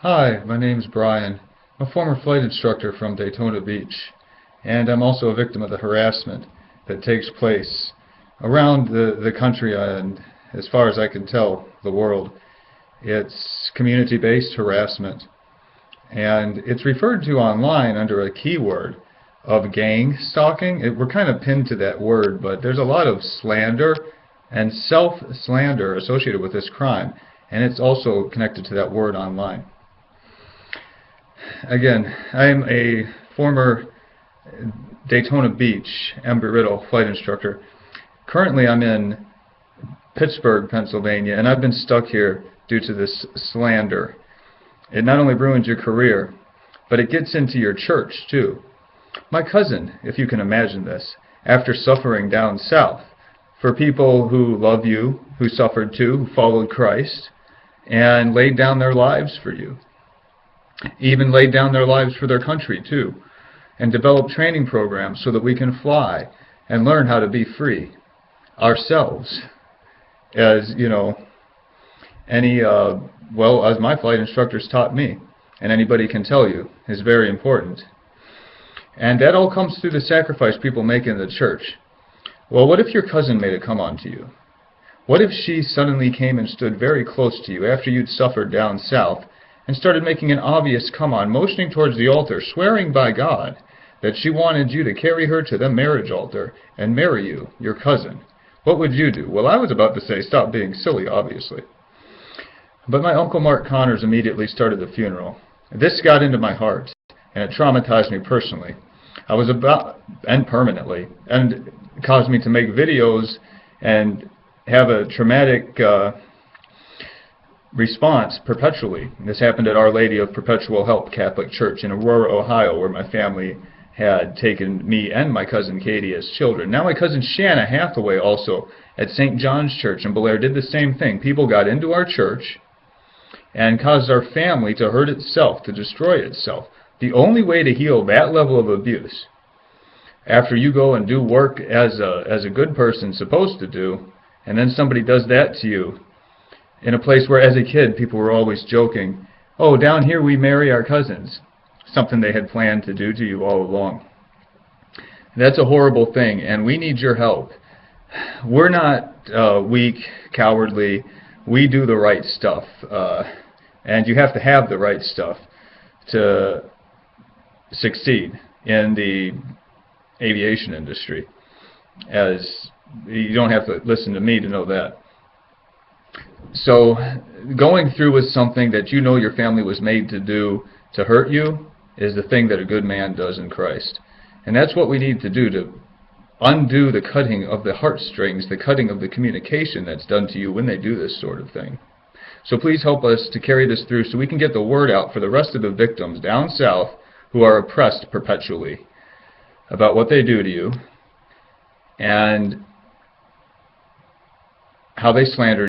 Hi, my name's Brian. I'm a former flight instructor from Daytona Beach, and I'm also a victim of the harassment that takes place around the country and, as far as I can tell, the world. It's community-based harassment, and it's referred to online under a keyword of gang-stalking. We're kind of pinned to that word, but there's a lot of slander and self-slander associated with this crime, and it's also connected to that word online. Again, I'm a former Daytona Beach Embry-Riddle Flight Instructor. Currently I'm in Pittsburgh, Pennsylvania, and I've been stuck here due to this slander. It not only ruins your career, but it gets into your church too. My cousin, if you can imagine this, after suffering down south for people who love you, who suffered too, who followed Christ, and laid down their lives for you, even laid down their lives for their country too, and developed training programs so that we can fly and learn how to be free ourselves. As you know, as my flight instructors taught me, and anybody can tell you, is very important. And that all comes through the sacrifice people make in the church. Well, what if your cousin made a come on to you? What if she suddenly came and stood very close to you after you'd suffered down south and started making an obvious come on, motioning towards the altar, swearing by God that she wanted you to carry her to the marriage altar and marry you, your cousin? What would you do? Well, I was about to say, stop being silly, obviously. But my Uncle Mark Connors immediately started the funeral. This got into my heart, and it traumatized me personally. And permanently, and caused me to make videos and have a traumatic response perpetually. This happened at Our Lady of Perpetual Help Catholic Church in Aurora, Ohio, where my family had taken me and my cousin Katie as children. Now my cousin Shanna Hathaway also at St. John's Church in Bel Air did the same thing. People got into our church and caused our family to hurt itself, to destroy itself. The only way to heal that level of abuse, after you go and do work as a good person's supposed to do, and then somebody does that to you, in a place where as a kid people were always joking, oh, down here we marry our cousins, something they had planned to do to you all along. That's a horrible thing, and we need your help. We're not weak, cowardly. We do the right stuff, and you have to have the right stuff to succeed in the aviation industry, as you don't have to listen to me to know that. So going through with something that you know your family was made to do to hurt you is the thing that a good man does in Christ. And that's what we need to do, to undo the cutting of the heartstrings, the cutting of the communication that's done to you when they do this sort of thing. So please help us to carry this through so we can get the word out for the rest of the victims down south who are oppressed perpetually about what they do to you and how they slander